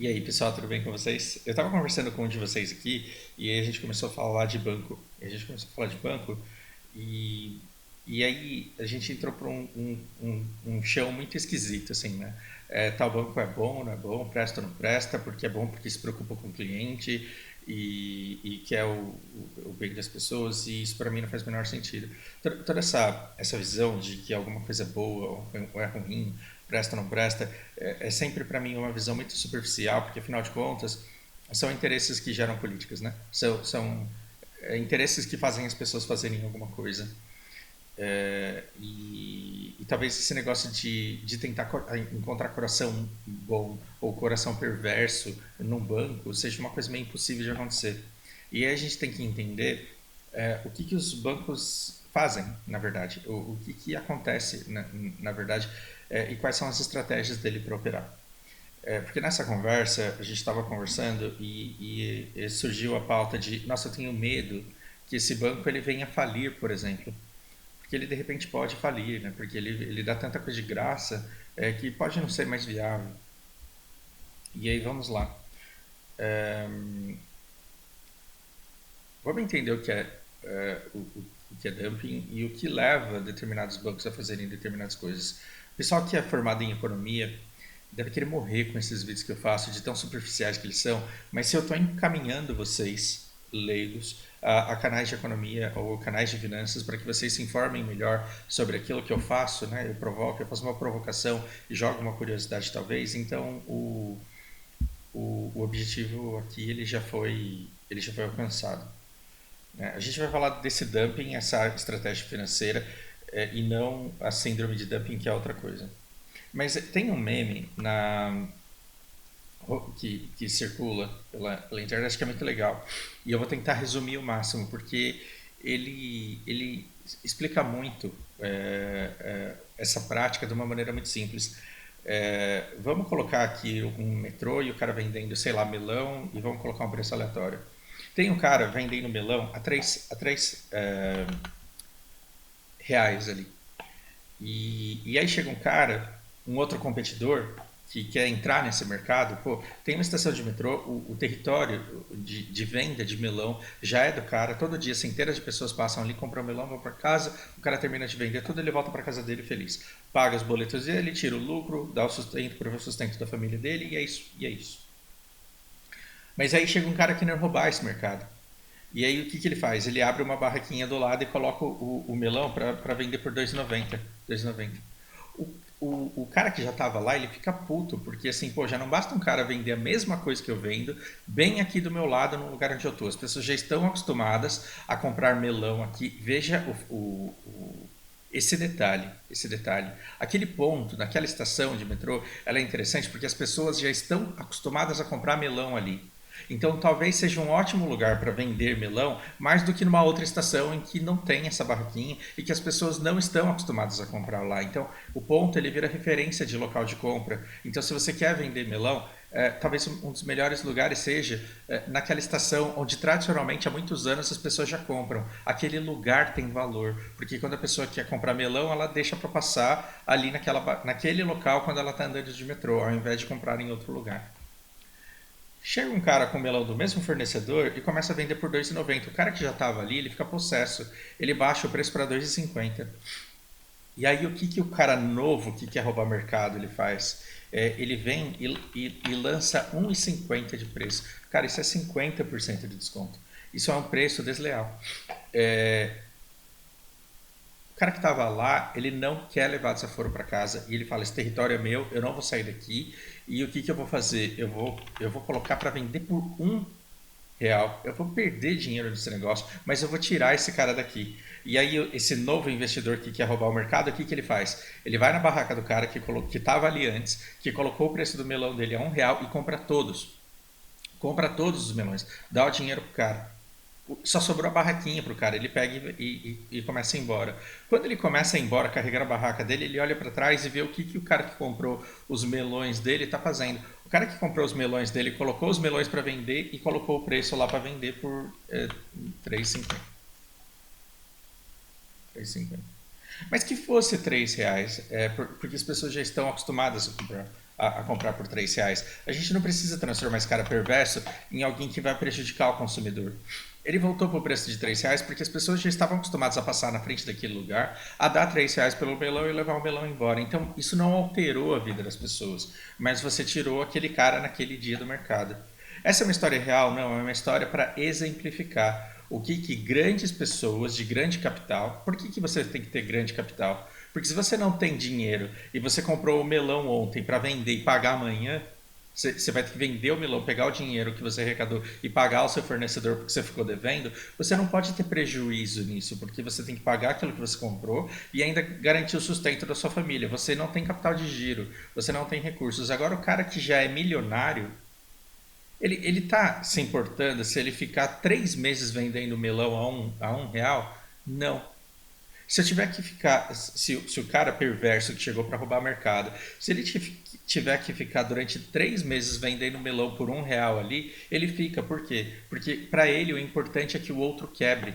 E aí, pessoal, tudo bem com vocês? Eu estava conversando com um de vocês aqui e aí a gente começou a falar de banco. E a gente começou a falar de banco e, e aí a gente entrou para um chão muito esquisito, assim, né? Tal banco é bom, não é bom, presta ou não presta, porque é bom porque se preocupa com o cliente e quer o bem das pessoas, e isso para mim não faz o menor sentido. Toda essa visão de que alguma coisa é boa ou é ruim, presta ou não presta, é sempre para mim uma visão muito superficial, porque afinal de contas são interesses que geram políticas, né? São interesses que fazem as pessoas fazerem alguma coisa. E talvez esse negócio de tentar encontrar coração bom ou coração perverso num banco seja uma coisa meio impossível de acontecer. E aí a gente tem que entender o que os bancos fazem, na verdade, o que acontece, na verdade, e quais são as estratégias dele para operar. Porque nessa conversa, a gente estava conversando e surgiu a pauta de, nossa, eu tenho medo que esse banco ele venha falir, por exemplo, porque ele de repente pode falir, né? Porque ele dá tanta coisa de graça que pode não ser mais viável. E aí vamos lá. É, Vamos entender o que é dumping e o que leva determinados bancos a fazerem determinadas coisas. O pessoal que é formado em economia deve querer morrer com esses vídeos que eu faço, de tão superficiais que eles são, mas se eu estou encaminhando vocês, leigos, a canais de economia ou canais de finanças para que vocês se informem melhor sobre aquilo que eu faço, né? Eu provoco, eu faço uma provocação e jogo uma curiosidade talvez, então o objetivo aqui ele já foi alcançado. Né? A gente vai falar desse dumping, essa estratégia financeira, e não a síndrome de dumping, que é outra coisa. Mas tem um meme que circula pela internet que é muito legal. E eu vou tentar resumir o máximo, porque ele explica muito essa prática de uma maneira muito simples. Vamos colocar aqui um metrô e o cara vendendo, sei lá, melão, e vamos colocar um preço aleatório. Tem um cara vendendo melão a 3 reais ali. E aí chega um cara, um outro competidor, que quer entrar nesse mercado. Pô, tem uma estação de metrô, o território de venda de melão já é do cara. Todo dia centenas de pessoas passam ali, compram melão, vão para casa, o cara termina de vender tudo, ele volta para casa dele feliz. Paga os boletos dele, tira o lucro, dá o sustento para o sustento da família dele, e é isso. E é isso. Mas aí chega um cara querendo roubar esse mercado. E aí o que ele faz? Ele abre uma barraquinha do lado e coloca o melão para vender por 2,90. 2,90. O cara que já estava lá, ele fica puto, porque assim, pô, já não basta um cara vender a mesma coisa que eu vendo, bem aqui do meu lado, no lugar onde eu tô. As pessoas já estão acostumadas a comprar melão aqui. Veja esse detalhe, esse detalhe. Aquele ponto, naquela estação de metrô, ela é interessante porque as pessoas já estão acostumadas a comprar melão ali. Então, talvez seja um ótimo lugar para vender melão, mais do que numa outra estação em que não tem essa barraquinha e que as pessoas não estão acostumadas a comprar lá. Então, o ponto ele vira referência de local de compra. Então, se você quer vender melão, talvez um dos melhores lugares seja naquela estação onde tradicionalmente há muitos anos as pessoas já compram. Aquele lugar tem valor, porque quando a pessoa quer comprar melão, ela deixa para passar ali naquele local quando ela está andando de metrô, ao invés de comprar em outro lugar. Chega um cara com melão do mesmo fornecedor e começa a vender por 2,90. O cara que já estava ali, ele fica possesso. Ele baixa o preço para 2,50. E aí o que o cara novo que quer roubar mercado ele faz? Ele vem e lança 1,50 de preço. Cara, isso é 50% de desconto. Isso é um preço desleal. É, o cara que estava lá, ele não quer levar desaforo para casa e ele fala: esse território é meu, eu não vou sair daqui. E o que eu vou fazer? Eu vou colocar para vender por R$ 1. Eu vou perder dinheiro nesse negócio, mas eu vou tirar esse cara daqui. E aí esse novo investidor que quer roubar o mercado, o que ele faz? Ele vai na barraca do cara que estava ali antes, que colocou o preço do melão dele a R$ 1 e compra todos. Compra todos os melões. Dá o dinheiro pro cara. Só sobrou a barraquinha pro cara. Ele pega e começa a ir embora. Quando ele começa a ir embora, carregar a barraca dele, ele olha para trás e vê o que o cara que comprou os melões dele está fazendo. O cara que comprou os melões dele colocou os melões para vender e colocou o preço lá para vender por 3,50. 3,50. Mas que fosse R$ 3, porque as pessoas já estão acostumadas a comprar por R$ 3. A gente não precisa transformar esse cara perverso em alguém que vai prejudicar o consumidor. Ele voltou para o preço de R$ 3 porque as pessoas já estavam acostumadas a passar na frente daquele lugar, a dar R$ 3 pelo melão e levar o melão embora. Então, isso não alterou a vida das pessoas, mas você tirou aquele cara naquele dia do mercado. Essa é uma história real? Não, é uma história para exemplificar o que grandes pessoas de grande capital. Por que você tem que ter grande capital? Porque se você não tem dinheiro e você comprou o melão ontem para vender e pagar amanhã, você vai ter que vender o melão, pegar o dinheiro que você arrecadou e pagar o seu fornecedor porque você ficou devendo. Você não pode ter prejuízo nisso, porque você tem que pagar aquilo que você comprou e ainda garantir o sustento da sua família. Você não tem capital de giro, você não tem recursos. Agora, o cara que já é milionário, ele tá se importando se ele ficar 3 meses vendendo melão a um real? Não. Se eu tiver que ficar, se o cara perverso que chegou para roubar o mercado, se ele tiver que ficar durante 3 meses vendendo melão por R$ 1 ali, ele fica. Por quê? Porque para ele o importante é que o outro quebre.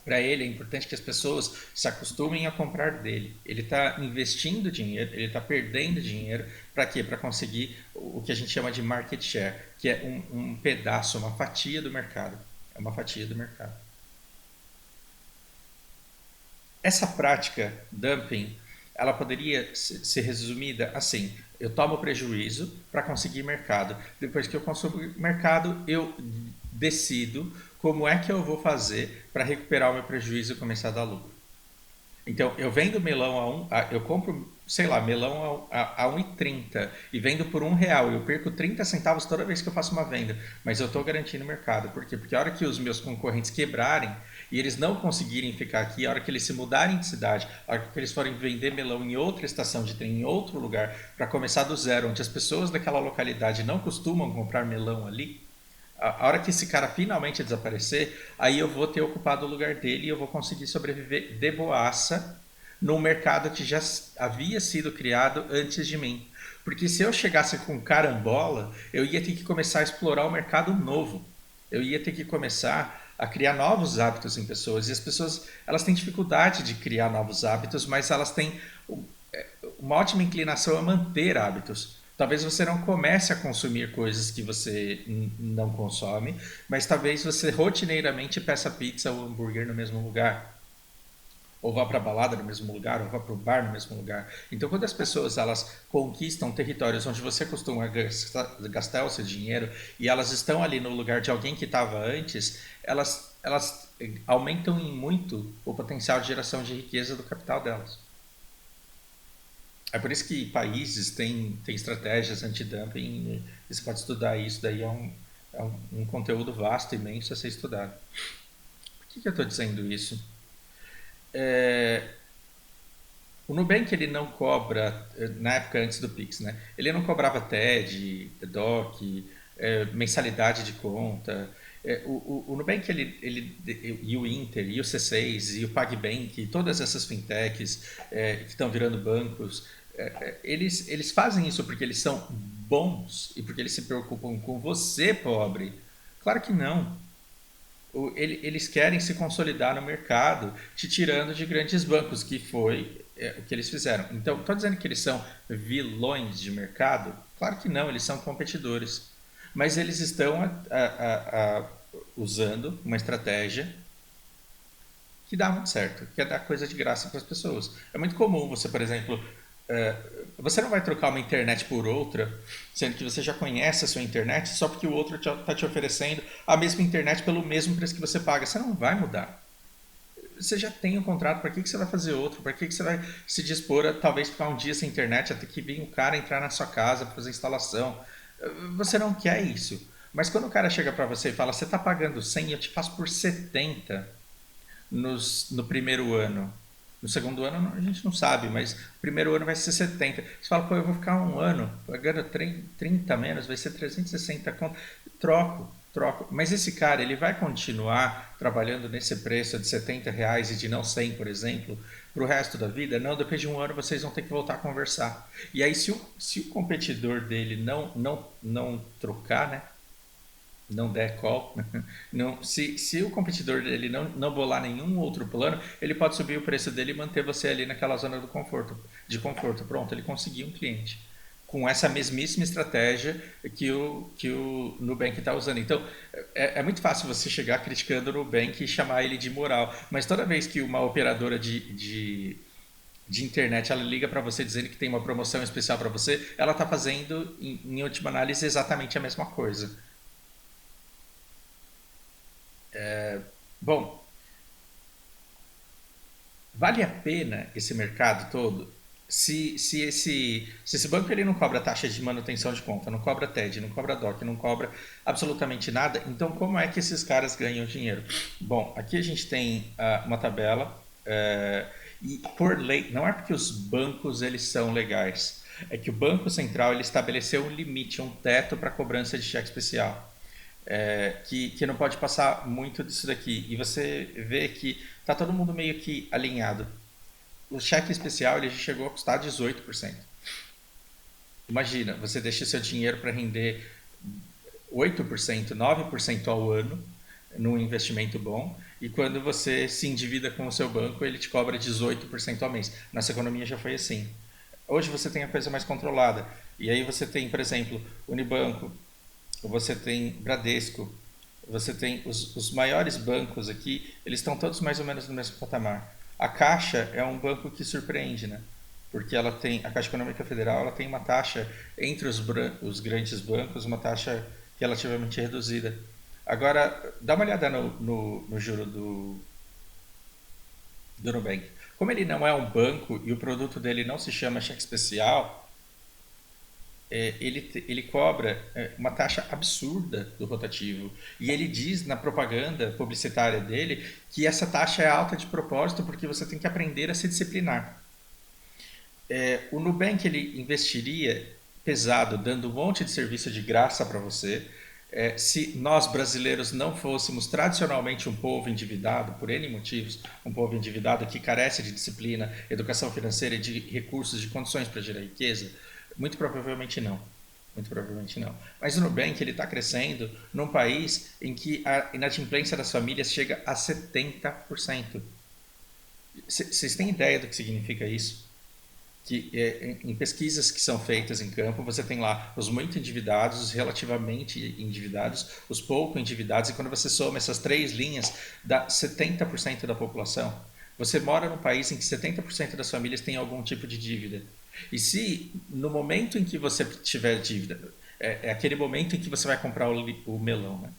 Para ele é importante que as pessoas se acostumem a comprar dele. Ele está investindo dinheiro, ele está perdendo dinheiro. Para quê? Para conseguir o que a gente chama de market share, que é um pedaço, uma fatia do mercado. É uma fatia do mercado. Essa prática dumping, ela poderia ser resumida assim: eu tomo prejuízo para conseguir mercado. Depois que eu consumo mercado, eu decido como é que eu vou fazer para recuperar o meu prejuízo e começar a dar lucro. Então, eu vendo melão eu compro, sei lá, melão a 1,30 e vendo por R$ 1. Eu perco 30 centavos toda vez que eu faço uma venda, mas eu estou garantindo o mercado. Por quê? Porque a hora que os meus concorrentes quebrarem e eles não conseguirem ficar aqui, a hora que eles se mudarem de cidade, a hora que eles forem vender melão em outra estação de trem, em outro lugar, para começar do zero, onde as pessoas daquela localidade não costumam comprar melão ali, a hora que esse cara finalmente desaparecer, aí eu vou ter ocupado o lugar dele e eu vou conseguir sobreviver de boaça num mercado que já havia sido criado antes de mim. Porque se eu chegasse com carambola, eu ia ter que começar a explorar o mercado novo. Eu ia ter que começar a criar novos hábitos em pessoas. E as pessoas, elas têm dificuldade de criar novos hábitos, mas elas têm uma ótima inclinação a manter hábitos. Talvez você não comece a consumir coisas que você não consome, mas talvez você rotineiramente peça pizza ou hambúrguer no mesmo lugar, ou vá para a balada no mesmo lugar, ou vá para o bar no mesmo lugar. Então, quando as pessoas elas conquistam territórios onde você costuma gastar o seu dinheiro e elas estão ali no lugar de alguém que estava antes, elas aumentam em muito o potencial de geração de riqueza do capital delas. É por isso que países têm estratégias anti-dumping, e você pode estudar isso, daí é um conteúdo vasto, imenso a ser estudado. Por que eu estou dizendo isso? É, o Nubank ele não cobra, na época antes do Pix, né? Ele não cobrava TED, DOC, mensalidade de conta. O Nubank e o Inter, e o C6, e o PagBank, e todas essas fintechs que estão virando bancos, eles fazem isso porque eles são bons e porque eles se preocupam com você, pobre? Claro que não. Eles querem se consolidar no mercado, te tirando de grandes bancos, que foi o que eles fizeram. Então, estou dizendo que eles são vilões de mercado? Claro que não, eles são competidores. Mas eles estão usando uma estratégia que dá muito certo, que é dar coisa de graça para as pessoas. É muito comum você, por exemplo, você não vai trocar uma internet por outra, sendo que você já conhece a sua internet, só porque o outro está te oferecendo a mesma internet pelo mesmo preço que você paga. Você não vai mudar. Você já tem um contrato, para que você vai fazer outro? Para que você vai se dispor a talvez ficar um dia sem internet, até que vir um cara entrar na sua casa para fazer instalação? Você não quer isso. Mas quando o cara chega para você e fala, você está pagando 100 e eu te faço por 70 no primeiro ano. No segundo ano a gente não sabe, mas o primeiro ano vai ser 70. Você fala, pô, eu vou ficar um ano pagando 30 menos, vai ser 360 conto. Troco. Mas esse cara, ele vai continuar trabalhando nesse preço de R$ 70 e de não 100, por exemplo, para o resto da vida? Não, depois de um ano vocês vão ter que voltar a conversar. E aí, se o competidor dele não trocar, né? Não der call, não, se o competidor dele não bolar nenhum outro plano, ele pode subir o preço dele e manter você ali naquela zona de conforto. Pronto, ele conseguiu um cliente. com essa mesmíssima estratégia que o Nubank está usando. Então, é muito fácil você chegar criticando o Nubank e chamar ele de moral, mas toda vez que uma operadora de internet ela liga para você dizendo que tem uma promoção especial para você, ela está fazendo, em última análise, exatamente a mesma coisa. Bom, vale a pena esse mercado todo? Se esse banco ele não cobra taxa de manutenção de conta, não cobra TED, não cobra DOC, não cobra absolutamente nada, então como é que esses caras ganham dinheiro? Bom, aqui a gente tem uma tabela e por lei, não é porque os bancos eles são legais, é que o Banco Central ele estabeleceu um limite, um teto para cobrança de cheque especial que não pode passar muito disso daqui. E você vê que tá todo mundo meio que alinhado. O cheque especial ele já chegou a custar 18%. Imagina, você deixa seu dinheiro para render 8%, 9% ao ano num investimento bom, e quando você se endivida com o seu banco, ele te cobra 18% ao mês. Nossa economia já foi assim. Hoje você tem a coisa mais controlada. E aí você tem, por exemplo, Unibanco, você tem Bradesco, você tem os maiores bancos aqui, eles estão todos mais ou menos no mesmo patamar. A Caixa é um banco que surpreende, né? Porque ela tem, a Caixa Econômica Federal, ela tem uma taxa entre os grandes bancos, uma taxa relativamente reduzida. Agora, dá uma olhada no juro do Nubank. Como ele não é um banco e o produto dele não se chama cheque especial, ele cobra uma taxa absurda do rotativo. E ele diz na propaganda publicitária dele que essa taxa é alta de propósito porque você tem que aprender a se disciplinar. O Nubank ele investiria pesado, dando um monte de serviço de graça para você. Se nós brasileiros não fôssemos tradicionalmente um povo endividado, por N motivos, um povo endividado que carece de disciplina, educação financeira e de recursos, de condições para gerar riqueza, muito provavelmente não. Muito provavelmente não. Mas o Nubank está crescendo num país em que a inadimplência das famílias chega a 70%. Vocês têm ideia do que significa isso? Que em pesquisas que são feitas em campo, você tem lá os muito endividados, os relativamente endividados, os pouco endividados, e quando você soma essas três linhas, dá 70% da população. Você mora num país em que 70% das famílias têm algum tipo de dívida. E se no momento em que você tiver dívida, é aquele momento em que você vai comprar o melão, né?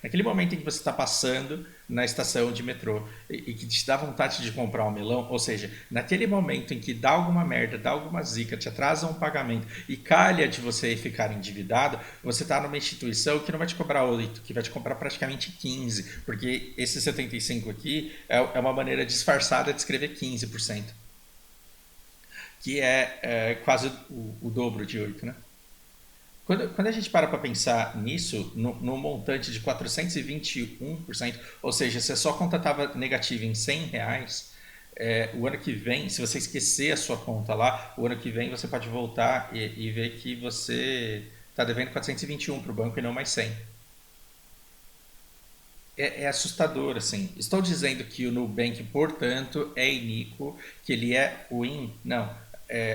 Naquele momento em que você está passando na estação de metrô e que te dá vontade de comprar um melão, ou seja, naquele momento em que dá alguma merda, dá alguma zica, te atrasa um pagamento e calha de você ficar endividado, você está numa instituição que não vai te cobrar 8, que vai te cobrar praticamente 15, porque esse 75 aqui é uma maneira disfarçada de escrever 15%, que é quase o dobro de 8, né? Quando a gente para pensar nisso, no montante de 421%, ou seja, se a sua conta estava negativa em R$ 100, o ano que vem, se você esquecer a sua conta lá, o ano que vem você pode voltar e ver que você está devendo 421 para o banco e não mais 100. É assustador, assim. Estou dizendo que o Nubank, portanto, é iníquo, que ele é ruim? Não.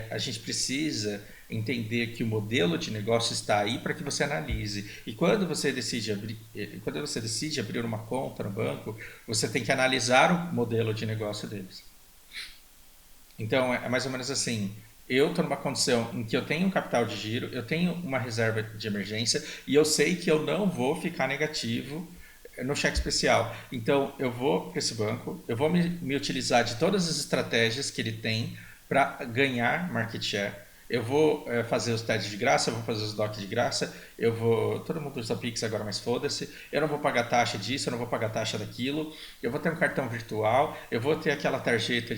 A gente precisa entender que o modelo de negócio está aí para que você analise. E quando você decide abrir uma conta no banco, você tem que analisar o modelo de negócio deles. Então, é mais ou menos assim. Eu estou numa condição em que eu tenho um capital de giro, eu tenho uma reserva de emergência e eu sei que eu não vou ficar negativo no cheque especial. Então, eu vou para esse banco, eu vou me utilizar de todas as estratégias que ele tem para ganhar market share. Eu vou fazer os TEDs de graça, eu vou fazer os DOCs de graça, eu vou. Todo mundo usa Pix agora, mas foda-se. Eu não vou pagar taxa disso, eu não vou pagar taxa daquilo. Eu vou ter um cartão virtual, eu vou ter aquela tarjeta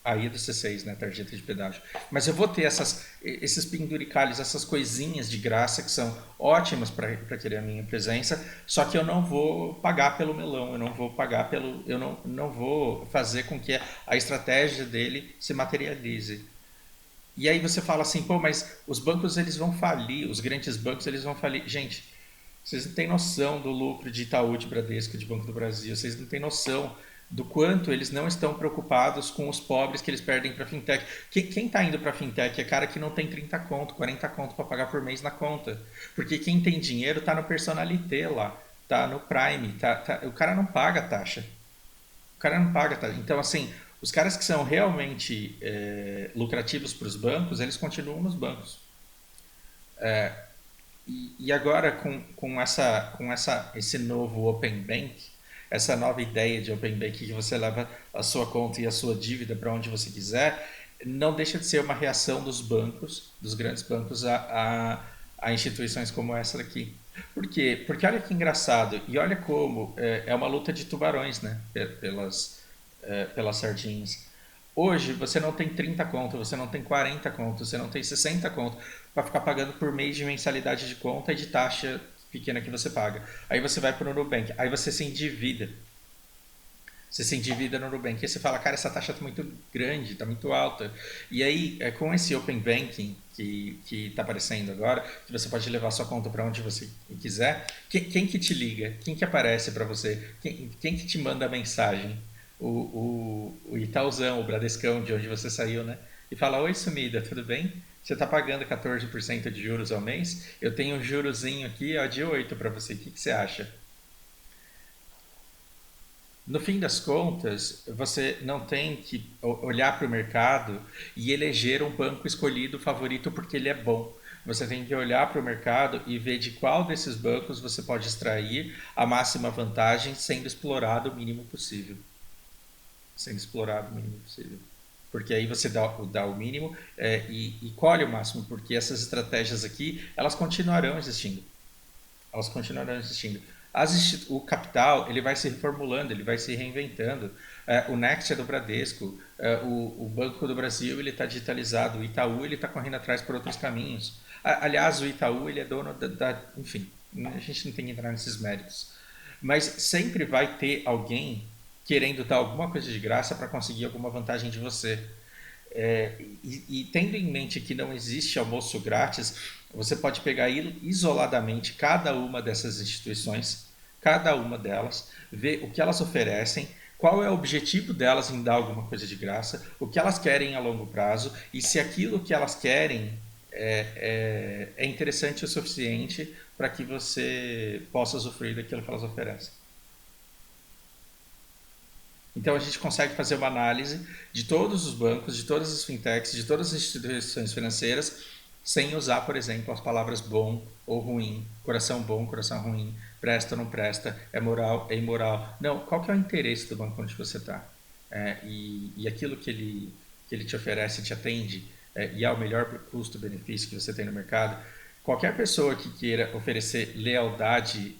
aí do C6, né? Tarjeta de pedágio. Mas eu vou ter esses penduricalhos, essas coisinhas de graça que são ótimas para querer a minha presença, só que eu não vou pagar pelo melão, eu não vou pagar pelo. Eu não vou fazer com que a estratégia dele se materialize. E aí você fala assim, pô, mas os bancos eles vão falir, os grandes bancos eles vão falir. Gente, vocês não têm noção do lucro de Itaú, de Bradesco, de Banco do Brasil, vocês não têm noção. do quanto eles não estão preocupados com os pobres que eles perdem para fintech. Quem está indo para fintech é cara que não tem 30 conto, 40 conto para pagar por mês na conta. Porque quem tem dinheiro está no personalité lá, tá no Prime, o cara não paga taxa. O cara não paga taxa. Então, assim, os caras que são realmente lucrativos para os bancos, eles continuam nos bancos. E agora esse novo Open Bank, essa nova ideia de Open Bank que você leva a sua conta e a sua dívida para onde você quiser, não deixa de ser uma reação dos bancos, dos grandes bancos, a instituições como essa daqui. Por quê? Porque olha que engraçado, e olha como é uma luta de tubarões, né? Pelas sardinhas. Hoje você não tem 30 conto, você não tem 40 conto, você não tem 60 conto para ficar pagando por mês de mensalidade de conta e de taxa pequena que você paga. Aí você vai para o Nubank, aí você se endivida. Você se endivida no Nubank. Aí você fala, cara, essa taxa está muito grande, está muito alta. E aí, com esse Open Banking que está aparecendo agora, que você pode levar sua conta para onde você quiser, quem que te liga? Quem que aparece para você? Quem que te manda a mensagem? O Itaúzão, o Bradescão, de onde você saiu, né? E fala, oi sumida, tudo bem? Você está pagando 14% de juros ao mês? Eu tenho um jurozinho aqui, ó, de 8 para você. O que você acha? No fim das contas, você não tem que olhar para o mercado e eleger um banco escolhido favorito porque ele é bom. Você tem que olhar para o mercado e ver de qual desses bancos você pode extrair a máxima vantagem sendo explorado o mínimo possível. Sendo explorado o mínimo possível. Porque aí você dá o mínimo e colhe o máximo, porque essas estratégias aqui, elas continuarão existindo. Elas continuarão existindo. O capital ele vai se reformulando, ele vai se reinventando. O Next é do Bradesco, o Banco do Brasil ele está digitalizado, o Itaú ele está correndo atrás por outros caminhos. Aliás, o Itaú ele é dono enfim, a gente não tem que entrar nesses méritos. Mas sempre vai ter alguém querendo dar alguma coisa de graça para conseguir alguma vantagem de você. E tendo em mente que não existe almoço grátis, você pode pegar isoladamente cada uma dessas instituições, cada uma delas, ver o que elas oferecem, qual é o objetivo delas em dar alguma coisa de graça, o que elas querem a longo prazo e se aquilo que elas querem é interessante o suficiente para que você possa usufruir daquilo que elas oferecem. Então a gente consegue fazer uma análise de todos os bancos, de todas as fintechs, de todas as instituições financeiras, sem usar, por exemplo, as palavras bom ou ruim, coração bom, coração ruim, presta ou não presta, é moral, é imoral. Não, qual que é o interesse do banco onde você está? E aquilo que ele te oferece, te atende, e é o melhor custo-benefício que você tem no mercado. Qualquer pessoa que queira oferecer lealdade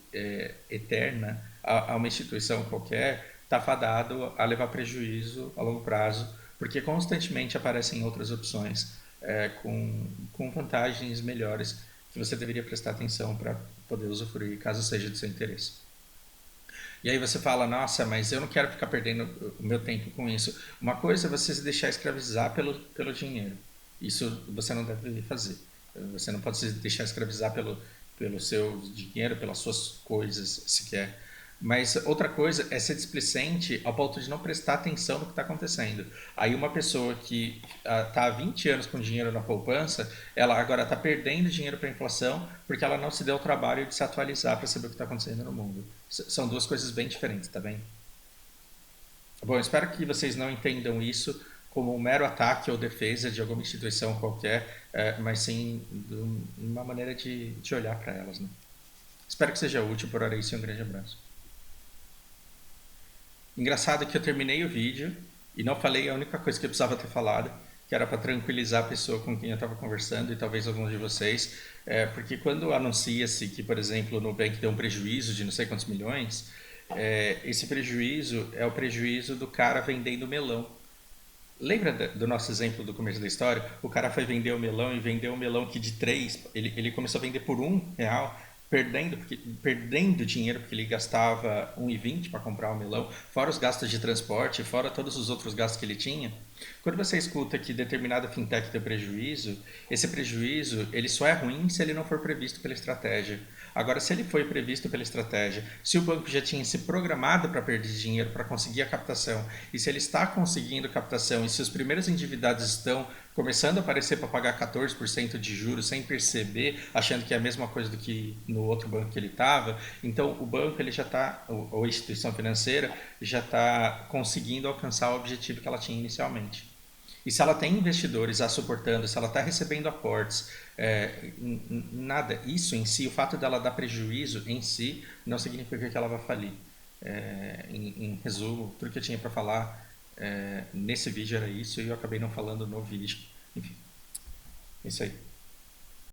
eterna a uma instituição qualquer está fadado a levar prejuízo a longo prazo, porque constantemente aparecem outras opções com vantagens melhores que você deveria prestar atenção para poder usufruir, caso seja do seu interesse. E aí você fala, nossa, mas eu não quero ficar perdendo o meu tempo com isso. Uma coisa é você se deixar escravizar pelo dinheiro. Isso você não deve fazer. Você não pode se deixar escravizar pelo seu dinheiro, pelas suas coisas sequer. Mas outra coisa é ser displicente ao ponto de não prestar atenção no que está acontecendo. Aí uma pessoa que está há 20 anos com dinheiro na poupança, ela agora está perdendo dinheiro para a inflação porque ela não se deu o trabalho de se atualizar para saber o que está acontecendo no mundo. São duas coisas bem diferentes, tá bem? Bom, espero que vocês não entendam isso como um mero ataque ou defesa de alguma instituição qualquer, mas sim de uma maneira de olhar para elas. Né? Espero que seja útil. Por hora isso, e um grande abraço. Engraçado que eu terminei o vídeo e não falei a única coisa que eu precisava ter falado, que era para tranquilizar a pessoa com quem eu estava conversando e talvez alguns de vocês, porque quando anuncia-se que, por exemplo, o Nubank deu um prejuízo de não sei quantos milhões, esse prejuízo é o prejuízo do cara vendendo melão. Lembra do nosso exemplo do começo da história? O cara foi vender o melão e vendeu um melão que de 3, ele começou a vender por R$ 1, perdendo dinheiro porque ele gastava 1,20 para comprar o melão, fora os gastos de transporte, fora todos os outros gastos que ele tinha. Quando você escuta que determinada fintech deu prejuízo, esse prejuízo ele só é ruim se ele não for previsto pela estratégia. Agora, se ele foi previsto pela estratégia, se o banco já tinha se programado para perder dinheiro para conseguir a captação, e se ele está conseguindo captação, e se os primeiros endividados estão começando a aparecer para pagar 14% de juros sem perceber, achando que é a mesma coisa do que no outro banco que ele estava, então o banco ele já está, ou a instituição financeira já está conseguindo alcançar o objetivo que ela tinha inicialmente. E se ela tem investidores a suportando, se ela está recebendo aportes, nada, isso em si, o fato dela dar prejuízo em si, não significa que ela vai falir. Em resumo, tudo que eu tinha para falar nesse vídeo era isso e eu acabei não falando no vídeo. Enfim, é isso aí.